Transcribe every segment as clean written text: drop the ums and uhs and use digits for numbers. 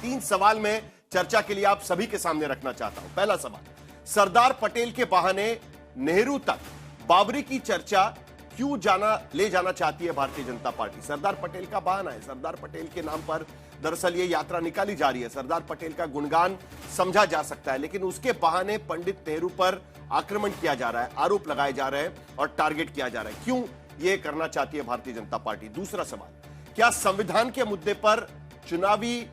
तीन सवाल में चर्चा के लिए आप सभी के सामने रखना चाहता हूं। पहला सवाल, सरदार पटेल के बहाने नेहरू तक बाबरी की चर्चा क्यों ले जाना चाहती है भारतीय जनता पार्टी? सरदार पटेल का बहाना है, सरदार पटेल के नाम पर दरअसल ये यात्रा निकाली जा रही है, सरदार पटेल का गुणगान समझा जा सकता है, लेकिन उसके बहाने पंडित नेहरू पर आक्रमण किया जा रहा है, आरोप लगाए जा रहे हैं और टारगेट किया जा रहा है। क्यों ये करना चाहती है भारतीय जनता पार्टी? दूसरा सवाल, क्या संविधान के मुद्दे पर चुनावी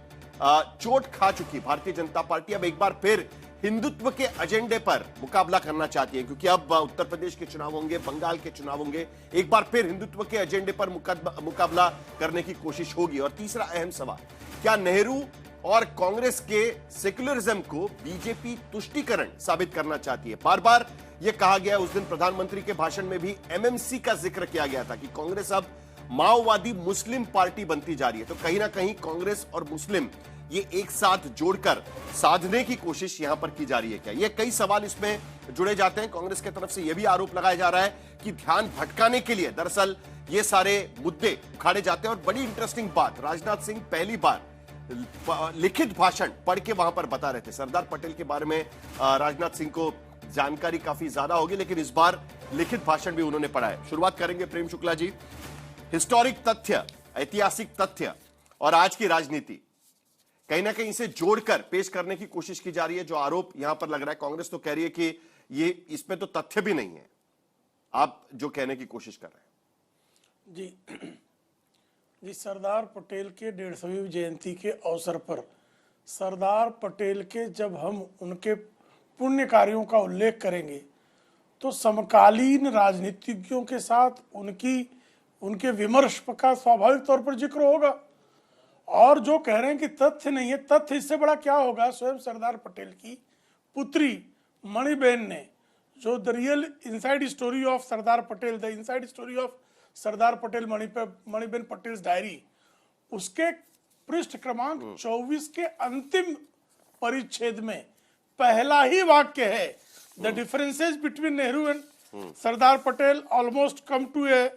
चोट खा चुकी भारतीय जनता पार्टी अब एक बार फिर हिंदुत्व के एजेंडे पर मुकाबला करना चाहती है? क्योंकि अब उत्तर प्रदेश के चुनाव होंगे, बंगाल के चुनाव होंगे, एक बार फिर हिंदुत्व के एजेंडे पर मुकाबला करने की कोशिश होगी। और तीसरा अहम सवाल, क्या नेहरू और कांग्रेस के सेक्युलरिज्म को बीजेपी तुष्टीकरण साबित करना चाहती है? बार बार यह कहा गया, उस दिन प्रधानमंत्री के भाषण में भी एमएमसी का जिक्र किया गया था कि कांग्रेस अब माओवादी मुस्लिम पार्टी बनती जा रही है। तो कहीं ना कहीं कांग्रेस और मुस्लिम ये एक साथ जोड़कर साधने की कोशिश यहां पर की जा रही है क्या? ये कई सवाल इसमें जुड़े जाते हैं। कांग्रेस की तरफ से यह भी आरोप लगाया जा रहा है कि ध्यान भटकाने के लिए दरअसल ये सारे मुद्दे उखाड़े जाते हैं। और बड़ी इंटरेस्टिंग बात, राजनाथ सिंह पहली बार लिखित भाषण पढ़ के वहां पर बता रहे थे। सरदार पटेल के बारे में राजनाथ सिंह को जानकारी काफी ज्यादा होगी, लेकिन इस बार लिखित भाषण भी उन्होंने पढ़ा है। शुरुआत करेंगे प्रेम शुक्ला जी। हिस्टोरिक तथ्य, ऐतिहासिक तथ्य और आज की राजनीति कहीं ना कहीं इसे जोड़कर पेश करने की कोशिश की जा रही है। जो आरोप यहां पर लग रहा है, कांग्रेस तो कह रही है कि ये इसमें तो तथ्य भी नहीं है, आप जो कहने की कोशिश कर रहे हैं। जी, सरदार पटेल के 150वीं जयंती के अवसर पर सरदार पटेल के जब हम उनके पुण्य कार्यों का उल्लेख करेंगे तो समकालीन राजनीतिज्ञों के साथ उनके विमर्श का स्वाभाविक तौर पर जिक्र होगा। और जो कह रहे हैं कि तथ्य नहीं है, तथ्य इससे बड़ा क्या होगा? स्वयं सरदार पटेल की पुत्री मणिबेन ने, जो the real inside story of Sardar Patel, the inside story of Sardar Patel Maniben Patels diary, उसके पृष्ठ क्रमांक 24 के अंतिम परिच्छेद में पहला ही वाक्य है, the differences between Nehru and Sardar Patel almost come to a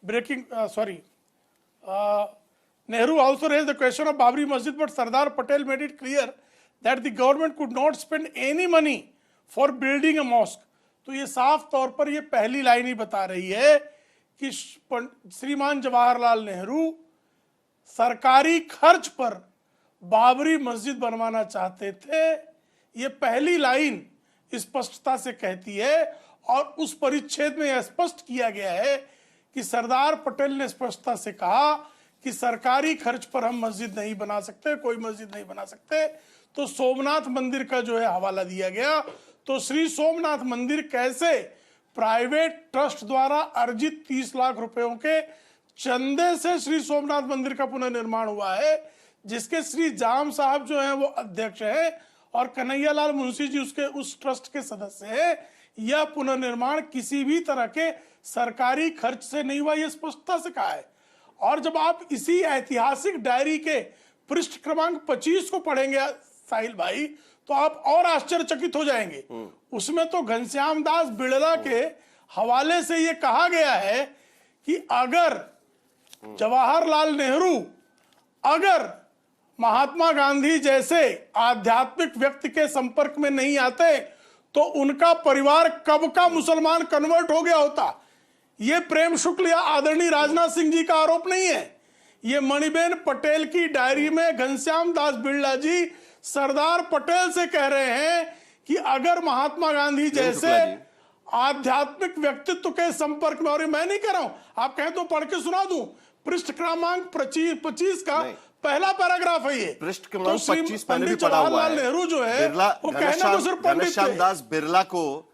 breaking Nehru also raised the question of Babri Masjid, but Sardar Patel made it clear that the government could not spend any money for building a mosque. तो ये साफ तौर पर ये पहली line ही बता रही है कि श्रीमान जवाहरलाल नेहरू सरकारी खर्च पर बाबरी मस्जिद बनवाना चाहते थे। ये पहली लाइन स्पष्टता से कहती है और उस परिच्छेद में यह स्पष्ट किया गया है कि सरदार पटेल ने स्पष्टता से कहा कि सरकारी खर्च पर हम मस्जिद नहीं बना सकते, कोई मस्जिद नहीं बना सकते। तो सोमनाथ मंदिर का जो है हवाला दिया गया। तो श्री सोमनाथ मंदिर कैसे प्राइवेट ट्रस्ट द्वारा अर्जित 30 लाख रुपयों के चंदे से श्री सोमनाथ मंदिर का पुनर्निर्माण हुआ है, जिसके श्री जाम साहब जो हैं वो अध्यक्ष हैं और कन्हैयालाल मुंशी जी उसके उस ट्रस्ट के सदस्य हैं। यह पुनर्निर्माण किसी भी तरह के सरकारी खर्च से नहीं हुआ, यह स्पष्टता से कहा है। और जब आप इसी ऐतिहासिक डायरी के पृष्ठ क्रमांक 25 को पढ़ेंगे साहिल भाई, तो आप और आश्चर्यचकित हो जाएंगे। उसमें तो घनश्याम दास बिड़ला के हवाले से यह कहा गया है कि अगर जवाहरलाल नेहरू अगर महात्मा गांधी जैसे आध्यात्मिक व्यक्ति के संपर्क में नहीं आते तो उनका परिवार कब का मुसलमान कन्वर्ट हो गया होता। ये प्रेम शुक्ल या आदरणीय राजनाथ सिंह जी का आरोप नहीं है, ये मणिबेन पटेल की डायरी में घनश्याम दास बिड़ला जी सरदार पटेल से कह रहे हैं कि अगर महात्मा गांधी जैसे आध्यात्मिक व्यक्तित्व के संपर्क में, और मैं नहीं कह रहा हूं, आप कहें तो पढ़ के सुना दूं, पृष्ठ क्रमांक 25 का पहला पैराग्राफ है ये। पृष्ठ क्रमांक 25 पहले भी पढ़ा हुआ है। नेहरू जो है वो कहना तो सिर्फ घनश्याम दास बिरला को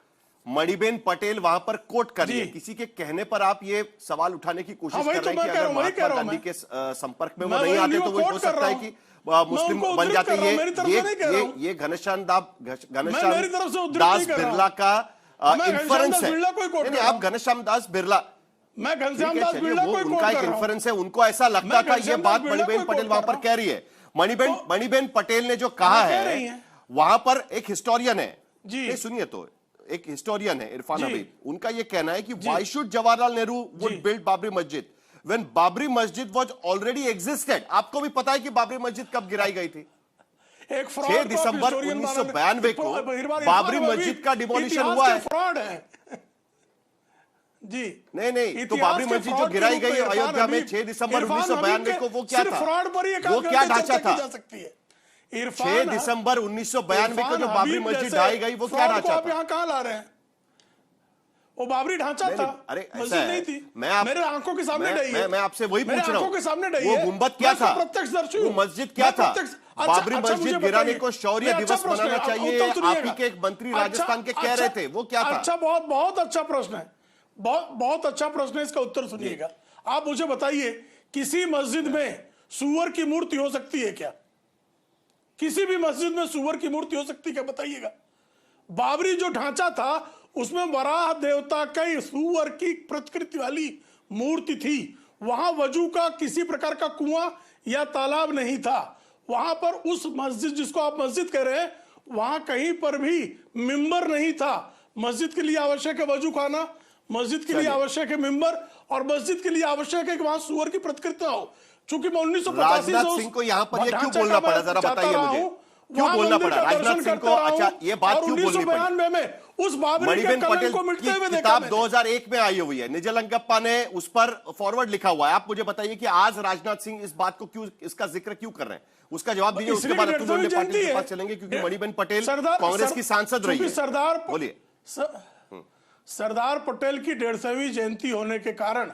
मणिबेन पटेल वहां पर कोट कर रही है। किसी के कहने पर आप ये सवाल उठाने की कोशिश कर रहे हैं कि अगर महात्मा गांधी के संपर्क में वो नहीं आते तो वो हो सकता है कि मुस्लिम बन जाते। ये घनश्याम दास बिरला का इन्फ्रेंस है। आप घनश्याम दास बिरला, मैं घनश्याम दास बिरला को उनका एक इन्फ्रेंस है, उनको ऐसा लगता था ये बात मणिबेन पटेल वहां पर कह रही है। मणिबेन पटेल ने जो कहा है वहां पर एक हिस्टोरियन है जी, सुनिए, तो एक हिस्टोरियन है इरफान हबीब, उनका यह कहना है कि why should Jawaharlal Nehru would build Babri मस्जिद व्हेन बाबरी मस्जिद वाज ऑलरेडी एग्जिस्टेड। आपको भी पता है कि बाबरी मस्जिद कब गिराई गई थी? एक फ्रॉड 6 दिसंबर 1992 को बाबरी मस्जिद का डिमोलिशन हुआ है। फ्रॉड है जी। नहीं, तो बाबरी मस्जिद जो गिराई गई अयोध्या में 6 दिसंबर 1992 को, वो क्या था? फ्रॉड पर वो क्या ढांचा था? 6 दिसंबर 1992 को जो बाबरी मस्जिद ढाई गई, वो क्या ढांचा आप था? यहाँ कहाँ ला रहे हैं? वो बाबरी ढांचा था, अरे मस्जिद नहीं थी। मेरे आंखों के सामने ढही है। मैं आपसे वही पूछ रहा हूँ, के सामने ढही वो है। गुंबद क्या था? प्रत्यक्षदर्शी वो मस्जिद क्या था? बाबरी मस्जिद गिराने को शौर्य दिवस मनाना चाहिए, आप ही के एक मंत्री राजस्थान के कह रहे थे, वो क्या था? अच्छा, बहुत अच्छा प्रश्न है, बहुत अच्छा प्रश्न है। इसका उत्तर सुनिएगा। आप मुझे बताइए, किसी मस्जिद में सूअर की मूर्ति हो सकती है क्या? किसी भी मस्जिद में सूअर की मूर्ति हो सकती है क्या? बताइएगा। बाबरी जो ढांचा था उसमें वराह देवता की सूअर की प्रकृति वाली मूर्ति थी। वहां वजू का किसी प्रकार का कुआं या तालाब नहीं था। वहां पर उस मस्जिद, जिसको आप मस्जिद कह रहे हैं, वहां कहीं पर भी मिंबर नहीं था। मस्जिद के लिए आवश्यक है वजू खाना, मस्जिद के लिए आवश्यक है मिंबर, और मस्जिद के लिए आवश्यक है कि वहां सूअर की प्रकृति ना हो। चूंकि मैं 1985 राजनाथ सिंह को यहाँ पर ये क्यों बोलना पड़ा, जरा बताइए मुझे, क्यों बोलना पड़ा राजनाथ सिंह को? अच्छा, ये बात क्यों बोलनी पड़ी? में उस बाबरी के कलंक को मिटते हुए देखा किताब 2001 में आई हुई है, निजलंगप्पा ने उस पर फॉरवर्ड लिखा हुआ है। आप मुझे बताइए कि आज राजनाथ सिंह इस बात को क्यों, इसका जिक्र क्यों कर रहे हैं? उसका जवाब दीजिए, उसके बाद अतुल लोंढे पाटिल के पास चलेंगे, क्योंकि मणिबेन पटेल कांग्रेस की सांसद रही है। बोलिए। सरदार पटेल की 150वीं जयंती होने के कारण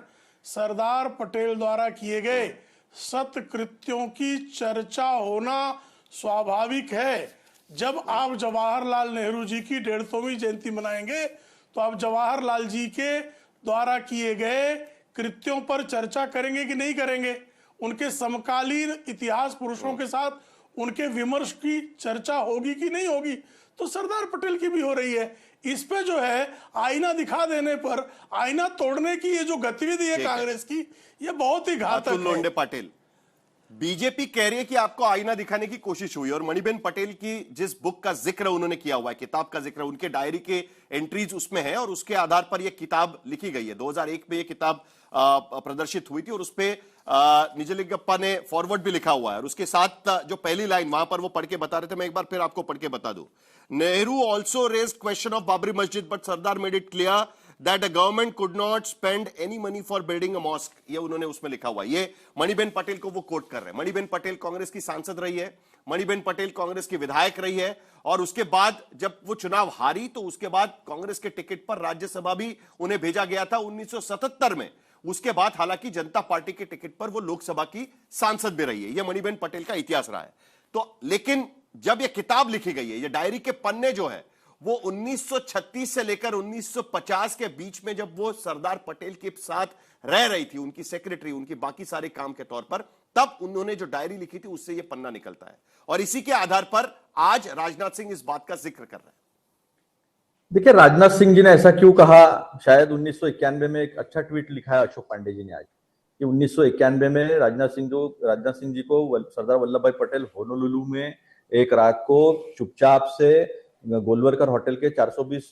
सरदार पटेल द्वारा किए गए सत्कृत्यों की चर्चा होना स्वाभाविक है। जब आप जवाहरलाल नेहरू जी की 150वीं जयंती मनाएंगे तो आप जवाहरलाल जी के द्वारा किए गए कृत्यों पर चर्चा करेंगे कि नहीं करेंगे? उनके समकालीन इतिहास पुरुषों के साथ उनके विमर्श की चर्चा होगी कि नहीं होगी? तो सरदार पटेल की भी हो रही है। इस पे जो है आईना दिखा देने पर, आईना तोड़ने की ये जो गतिविधि है कांग्रेस की, ये बहुत ही घातक है। अतुल लोंढे पाटिल, बीजेपी कह रही है कि आपको आईना दिखाने की कोशिश हुई, और मणिबेन पटेल की जिस बुक का जिक्र उन्होंने किया हुआ है, किताब का जिक्र, उनके डायरी के एंट्रीज उसमें है, और उसके आधार पर यह किताब लिखी गई है। 2001 में यह किताब प्रदर्शित हुई थी, और उसपे निजलिंगप्पा ने फॉरवर्ड भी लिखा हुआ है, और उसके साथ जो पहली लाइन वहां पर वो पढ़ के बता रहे थे, मैं एक बार फिर आपको पढ़ के बता दूं। Nehru also raised question of Babri Masjid, but Sardar made it clear that a government could not spend any money for building a mosque। ये उन्होंने उसमें लिखा हुआ है। ये मणिबेन पटेल को वो कोट कर रहे हैं। मणिबेन पटेल कांग्रेस की सांसद रही है, मणिबेन पटेल कांग्रेस की विधायक रही है, और उसके बाद जब वो चुनाव हारी तो उसके बाद कांग्रेस के टिकट पर राज्यसभा भी उन्हें भेजा गया था 1977 में। उसके बाद हालांकि जनता पार्टी के टिकट पर वो लोकसभा की सांसद भी रही है। यह मणिबेन पटेल का इतिहास रहा है। तो लेकिन जब यह किताब लिखी गई है, ये डायरी के पन्ने जो है, वो 1936 से लेकर 1950 के बीच में, जब वो सरदार पटेल के साथ रह रही थी, उनकी सेक्रेटरी, उनकी बाकी सारे काम के तौर पर, तब उन्होंने जो डायरी लिखी थी उससे ये पन्ना निकलता है, और इसी के आधार पर आज राजनाथ सिंह इस बात का जिक्र कर रहे हैं। देखिए, राजनाथ सिंह जी ने ऐसा क्यों कहा? शायद 1991 में एक अच्छा ट्वीट लिखा है अशोक पांडे जी ने आज, कि 1991 में राजनाथ सिंह जी को सरदार वल्लभ भाई पटेल होनोलुलु में एक रात को चुपचाप से गोलवरकर होटल के 420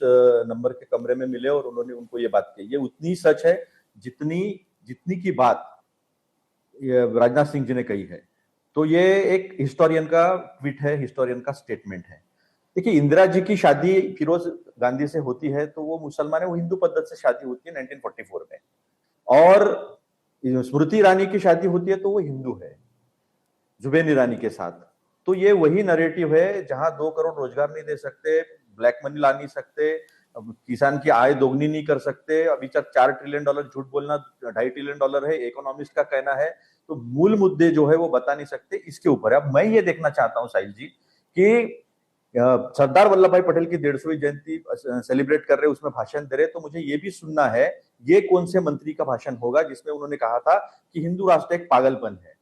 नंबर के कमरे में मिले, और उन्होंने उनको ये बात कही। ये उतनी सच है जितनी की बात राजनाथ सिंह जी ने कही है। तो ये एक हिस्टोरियन का ट्वीट है, हिस्टोरियन का स्टेटमेंट है। देखिए, इंदिरा जी की शादी फिरोज गांधी से होती है तो वो मुसलमान है, वो हिंदू पद्धति से शादी होती है 1944 में, और स्मृति ईरानी की शादी होती है तो वो हिंदू है जुबेन ईरानी के साथ। तो ये वही नैरेटिव है, जहां 2 करोड़ रोजगार नहीं दे सकते, ब्लैक मनी ला नहीं सकते, किसान की आय दोगुनी नहीं कर सकते, अभी तक $4 ट्रिलियन झूठ बोलना $2.5 ट्रिलियन है, इकोनॉमिस्ट का कहना है। तो मूल मुद्दे जो है वो बता नहीं सकते, इसके ऊपर। अब मैं ये देखना चाहता हूं साहिल जी कि सरदार वल्लभ भाई पटेल की 150वीं जयंती सेलिब्रेट कर रहे, उसमें भाषण दे रहे, तो मुझे ये भी सुनना है ये कौन से मंत्री का भाषण होगा जिसमें उन्होंने कहा था कि हिंदू राष्ट्र एक पागलपन है।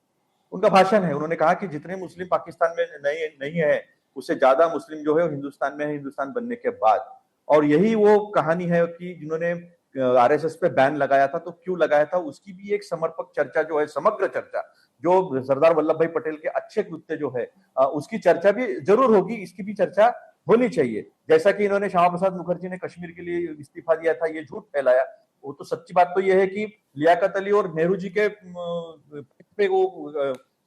उनका भाषण है, उन्होंने कहा कि जितने मुस्लिम पाकिस्तान में नहीं है, उससे ज्यादा मुस्लिम जो है हिंदुस्तान में है, हिंदुस्तान बनने के बाद। और यही वो कहानी है कि जिन्होंने आरएसएस पे बैन लगाया था, तो क्यों लगाया था, उसकी भी एक समर्पक चर्चा जो है, समग्र चर्चा, जो सरदार वल्लभ भाई पटेल के अच्छे कृत्य जो है उसकी चर्चा भी जरूर होगी, इसकी भी चर्चा होनी चाहिए। जैसा कि इन्होंने श्यामा प्रसाद मुखर्जी ने कश्मीर के लिए इस्तीफा दिया था, ये झूठ फैलाया। वो तो सच्ची बात तो यह है कि लियाकत अली और नेहरू जी के पे वो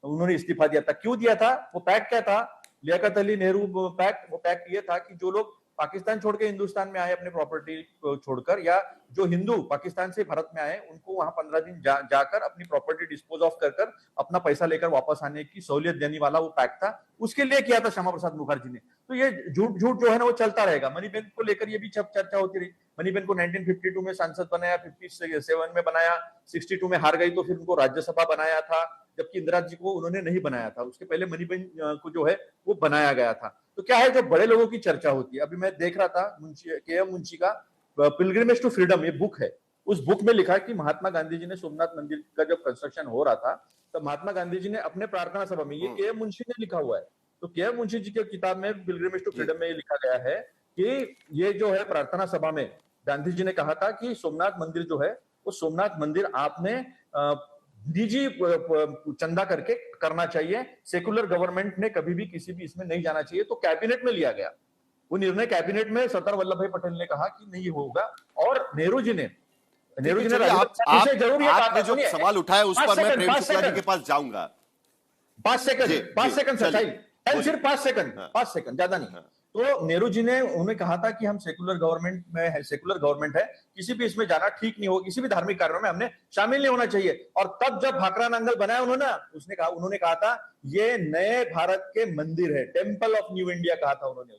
उन्होंने इस्तीफा दिया था। क्यों दिया था, वो पैक्ट क्या था? लियाकत अली नेहरू पैक्ट, वो पैक्ट ये था कि जो लोग पाकिस्तान छोड़ के हिंदुस्तान में आए अपने प्रॉपर्टी छोड़कर, या जो हिंदू पाकिस्तान से भारत में आए उनको वहां 15 दिन जाकर अपनी प्रॉपर्टी डिस्पोज ऑफ कर अपना पैसा लेकर वापस आने की सहूलियत देने वाला वो पैक्ट था। उसके लिए किया था श्यामा प्रसाद मुखर्जी ने। तो ये झूठ जो है ना वो चलता रहेगा। मनी बैंक को लेकर ये भी चर्चा होती रही। मनी बैंक को 1952 में सांसद बनाया, 57 में बनाया, 62 में हार गई तो फिर उनको राज्यसभा बनाया था, जबकि इंदिरा जी को उन्होंने नहीं बनाया था। उसके पहले मनी बैंक को जो है वो बनाया गया था। तो क्या है, जो बड़े लोगों की चर्चा होती है। अभी मैं देख रहा था के.एम. मुंशी का पिलग्रिमेज टू फ्रीडम, ये बुक है। उस बुक में लिखा है कि महात्मा गांधी जी ने सोमनाथ मंदिर का जब कंस्ट्रक्शन हो रहा था तो महात्मा गांधी जी ने अपने प्रार्थना सभा में, ये के.एम. मुंशी ने लिखा हुआ है, तो के.एम. मुंशी जी की किताब में पिलग्रिमेज टू फ्रीडम में ये लिखा गया है कि ये जो है प्रार्थना सभा में गांधी जी ने कहा था कि सोमनाथ मंदिर जो है वो सोमनाथ मंदिर आपने निजी चंदा करके करना चाहिए, सेकुलर गवर्नमेंट ने कभी भी किसी भी इसमें नहीं जाना चाहिए। तो कैबिनेट में लिया गया वो निर्णय, कैबिनेट में सरदार वल्लभ भाई पटेल ने कहा कि नहीं होगा। और नेहरू जी ने जरूर आपने जो सवाल उठाया उस पर मैं प्रेम शुक्ला जी के पास जाऊंगा। 5 सेकंड सच्चाई, सिर्फ 5 सेकंड, ज्यादा नहीं। तो नेहरू जी ने उन्हें कहा था कि हम सेकुलर गवर्नमेंट में है, सेकुलर गवर्नमेंट है, किसी भी इसमें जाना ठीक नहीं हो, किसी भी धार्मिक कार्यों में हमने शामिल नहीं होना चाहिए। और तब जब भाखरा नांगल बनाया उन्होंने कहा था ये नए भारत के मंदिर है, टेम्पल ऑफ न्यू इंडिया कहा था उन्होंने।